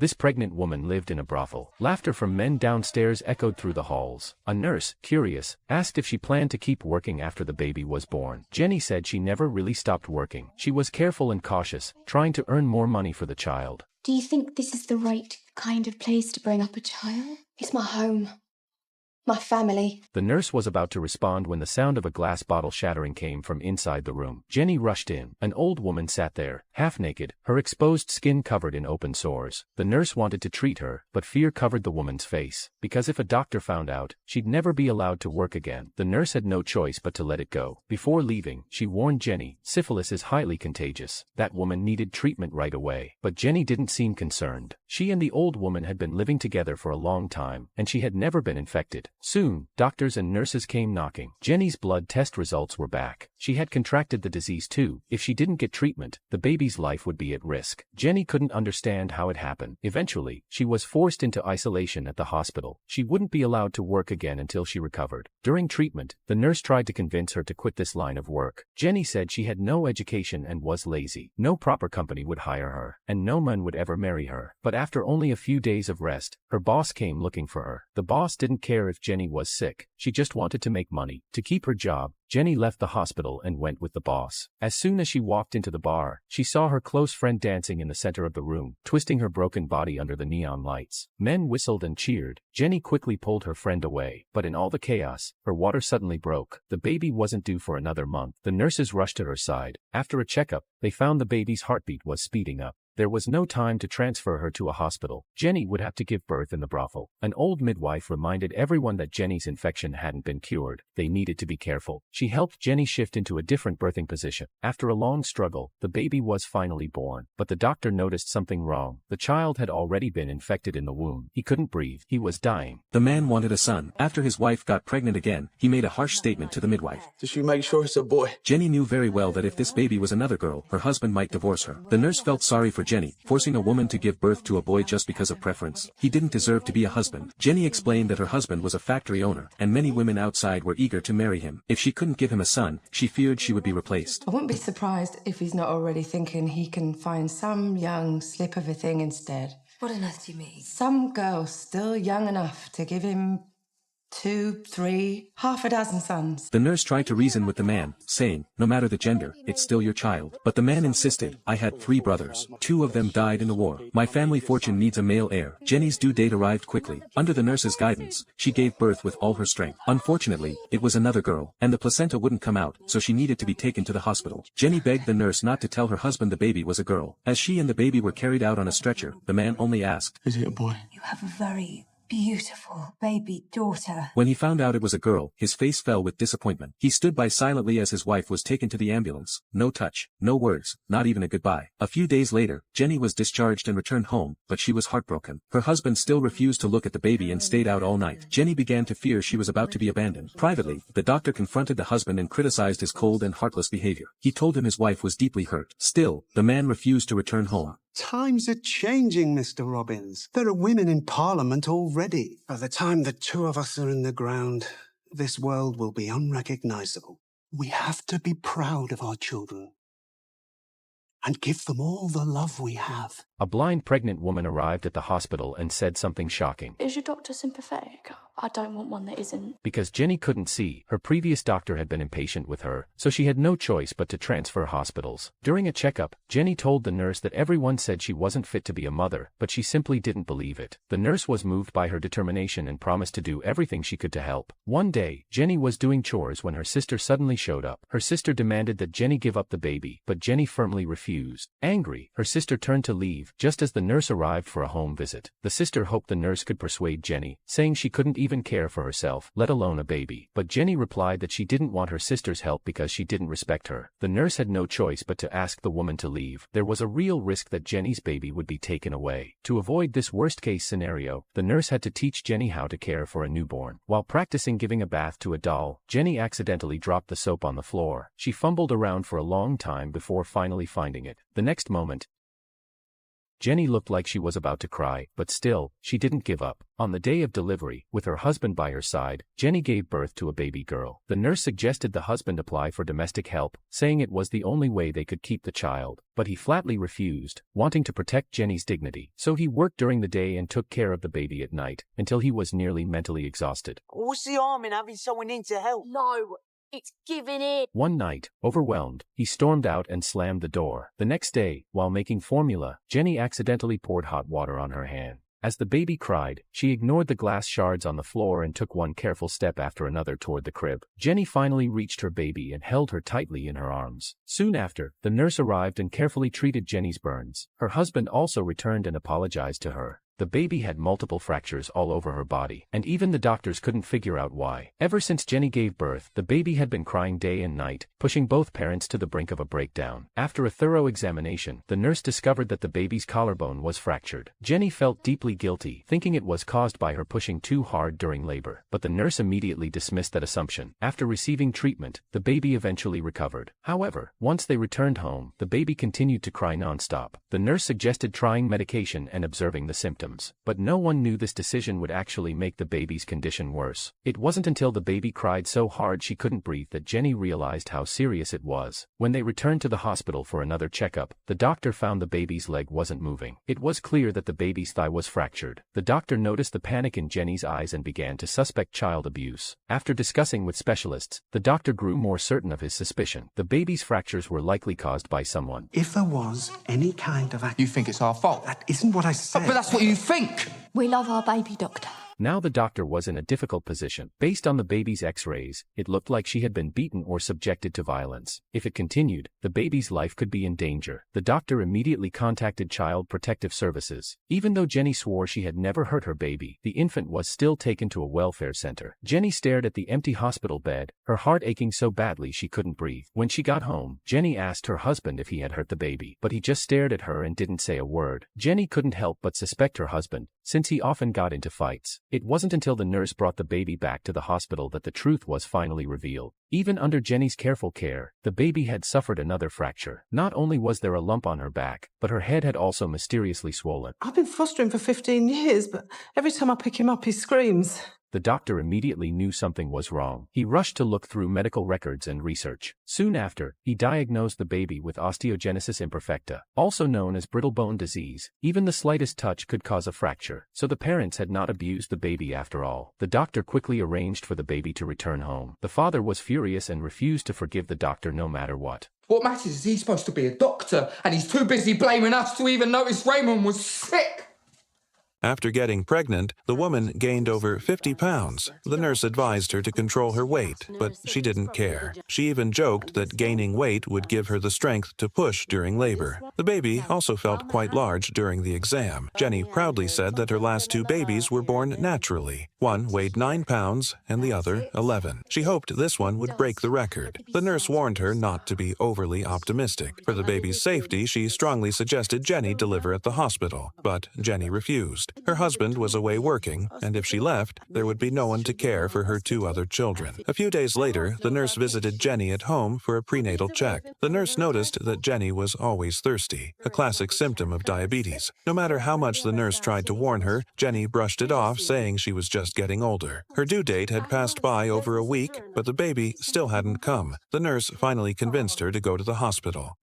This pregnant woman lived in a brothel. Laughter from men downstairs echoed through the halls. A nurse, curious, asked if she planned to keep working after the baby was born. Jenny said she never really stopped working. She was careful and cautious, trying to earn more money for the child. Do you think this is the right kind of place to bring up a child? It's my home. My family. The nurse was about to respond when the sound of a glass bottle shattering came from inside the room. Jenny rushed in. An old woman sat there, half naked, her exposed skin covered in open sores. The nurse wanted to treat her, but fear covered the woman's face, because if a doctor found out, she'd never be allowed to work again. The nurse had no choice but to let it go. Before leaving, she warned Jenny, syphilis is highly contagious. That woman needed treatment right away. But Jenny didn't seem concerned. She and the old woman had been living together for a long time, and she had never been infected. Soon, doctors and nurses came knocking. Jenny's blood test results were back. She had contracted the disease too. If she didn't get treatment, the baby's life would be at risk. Jenny couldn't understand how it happened. Eventually, she was forced into isolation at the hospital. She wouldn't be allowed to work again until she recovered. During treatment, the nurse tried to convince her to quit this line of work. Jenny said she had no education and was lazy. No proper company would hire her, and no man would ever marry her. But after only a few days of rest, her boss came looking for her. The boss didn't care if Jenny was sick. She just wanted to make money. To keep her job, Jenny left the hospital and went with the boss. As soon as she walked into the bar, she saw her close friend dancing in the center of the room, twisting her broken body under the neon lights. Men whistled and cheered. Jenny quickly pulled her friend away, but in all the chaos, her water suddenly broke. The baby wasn't due for another month. The nurses rushed to her side. After a checkup, they found the baby's heartbeat was speeding up. There was no time to transfer her to a hospital. Jenny would have to give birth in the brothel. An old midwife reminded everyone that Jenny's infection hadn't been cured. They needed to be careful. She helped Jenny shift into a different birthing position. After a long struggle, the baby was finally born. But the doctor noticed something wrong. The child had already been infected in the womb. He couldn't breathe. He was dying. The man wanted a son. After his wife got pregnant again, he made a harsh statement to the midwife. Did she make sure it's a boy? Jenny knew very well that if this baby was another girl, her husband might divorce her. The nurse felt sorry for Jenny, forcing a woman to give birth to a boy just because of preference. He didn't deserve to be a husband. Jenny explained that her husband was a factory owner, and many women outside were eager to marry him. If she couldn't give him a son, she feared she would be replaced. I wouldn't be surprised if he's not already thinking he can find some young slip of a thing instead. What on earth do you mean? Some girl still young enough to give him 2, 3, half a dozen sons. The nurse tried to reason with the man, saying, no matter the gender, it's still your child. But the man insisted, I had 3 brothers. 2 of them died in the war. My family fortune needs a male heir. Jenny's due date arrived quickly. Under the nurse's guidance, she gave birth with all her strength. Unfortunately, it was another girl, and the placenta wouldn't come out, so she needed to be taken to the hospital. Jenny begged the nurse not to tell her husband the baby was a girl. As she and the baby were carried out on a stretcher, the man only asked, Is it a boy? You have a very beautiful baby daughter. When he found out it was a girl, his face fell with disappointment. He stood by silently as his wife was taken to the ambulance. No touch, no words, not even a goodbye. A few days later, Jenny was discharged and returned home, but she was heartbroken. Her husband still refused to look at the baby and stayed out all night. Jenny began to fear she was about to be abandoned. Privately, the doctor confronted the husband and criticized his cold and heartless behavior. He told him his wife was deeply hurt. Still, the man refused to return home. Times are changing, Mr. Robbins. There are women in Parliament already. By the time the 2 of us are in the ground, this world will be unrecognizable. We have to be proud of our children and give them all the love we have. A blind pregnant woman arrived at the hospital and said something shocking. Is your doctor sympathetic? I don't want one that isn't. Because Jenny couldn't see, her previous doctor had been impatient with her, so she had no choice but to transfer hospitals. During a checkup, Jenny told the nurse that everyone said she wasn't fit to be a mother, but she simply didn't believe it. The nurse was moved by her determination and promised to do everything she could to help. One day, Jenny was doing chores when her sister suddenly showed up. Her sister demanded that Jenny give up the baby, but Jenny firmly refused. Angry, her sister turned to leave, just as the nurse arrived for a home visit. The sister hoped the nurse could persuade Jenny, saying she couldn't even care for herself, let alone a baby. But Jenny replied that she didn't want her sister's help because she didn't respect her. The nurse had no choice but to ask the woman to leave. There was a real risk that Jenny's baby would be taken away. To avoid this worst-case scenario, the nurse had to teach Jenny how to care for a newborn. While practicing giving a bath to a doll, Jenny accidentally dropped the soap on the floor. She fumbled around for a long time before finally finding it. The next moment, Jenny looked like she was about to cry, but still, she didn't give up. On the day of delivery, with her husband by her side, Jenny gave birth to a baby girl. The nurse suggested the husband apply for domestic help, saying it was the only way they could keep the child, but he flatly refused, wanting to protect Jenny's dignity. So he worked during the day and took care of the baby at night, until he was nearly mentally exhausted. What's the harm in having someone in to help? No, it's giving in. One night, overwhelmed, he stormed out and slammed the door. The next day, while making formula, Jenny accidentally poured hot water on her hand. As the baby cried, she ignored the glass shards on the floor and took one careful step after another toward the crib. Jenny finally reached her baby and held her tightly in her arms. Soon after, the nurse arrived and carefully treated Jenny's burns. Her husband also returned and apologized to her. The baby had multiple fractures all over her body, and even the doctors couldn't figure out why. Ever since Jenny gave birth, the baby had been crying day and night, pushing both parents to the brink of a breakdown. After a thorough examination, the nurse discovered that the baby's collarbone was fractured. Jenny felt deeply guilty, thinking it was caused by her pushing too hard during labor, but the nurse immediately dismissed that assumption. After receiving treatment, the baby eventually recovered. However, once they returned home, the baby continued to cry nonstop. The nurse suggested trying medication and observing the symptoms. But no one knew this decision would actually make the baby's condition worse. It wasn't until the baby cried so hard she couldn't breathe that Jenny realized how serious it was. When they returned to the hospital for another checkup, the doctor found the baby's leg wasn't moving. It was clear that the baby's thigh was fractured. The doctor noticed the panic in Jenny's eyes and began to suspect child abuse. After discussing with specialists, the doctor grew more certain of his suspicion. The baby's fractures were likely caused by someone. If there was any kind of You think it's our fault? That isn't what I said. But that's what you think! We love our baby, Doctor. Now the doctor was in a difficult position. Based on the baby's x-rays, it looked like she had been beaten or subjected to violence. If it continued, the baby's life could be in danger. The doctor immediately contacted Child Protective Services. Even though Jenny swore she had never hurt her baby, the infant was still taken to a welfare center. Jenny stared at the empty hospital bed, her heart aching so badly she couldn't breathe. When she got home, Jenny asked her husband if he had hurt the baby, but he just stared at her and didn't say a word. Jenny couldn't help but suspect her husband, since he often got into fights. It wasn't until the nurse brought the baby back to the hospital that the truth was finally revealed. Even under Jenny's careful care, the baby had suffered another fracture. Not only was there a lump on her back, but her head had also mysteriously swollen. I've been fostering for 15 years, but every time I pick him up, he screams. The doctor immediately knew something was wrong. He rushed to look through medical records and research. Soon after, he diagnosed the baby with osteogenesis imperfecta, also known as brittle bone disease. Even the slightest touch could cause a fracture, so the parents had not abused the baby after all. The doctor quickly arranged for the baby to return home. The father was furious and refused to forgive the doctor no matter what. What matters is he's supposed to be a doctor, and he's too busy blaming us to even notice Raymond was sick! After getting pregnant, the woman gained over 50 pounds. The nurse advised her to control her weight, but she didn't care. She even joked that gaining weight would give her the strength to push during labor. The baby also felt quite large during the exam. Jenny proudly said that her last two babies were born naturally. One weighed 9 pounds and the other 11. She hoped this one would break the record. The nurse warned her not to be overly optimistic. For the baby's safety, she strongly suggested Jenny deliver at the hospital, but Jenny refused. Her husband was away working, and if she left, there would be no one to care for her two other children. A few days later, the nurse visited Jenny at home for a prenatal check. The nurse noticed that Jenny was always thirsty, a classic symptom of diabetes. No matter how much the nurse tried to warn her, Jenny brushed it off, saying she was just getting older. Her due date had passed by over a week, but the baby still hadn't come. The nurse finally convinced her to go to the hospital.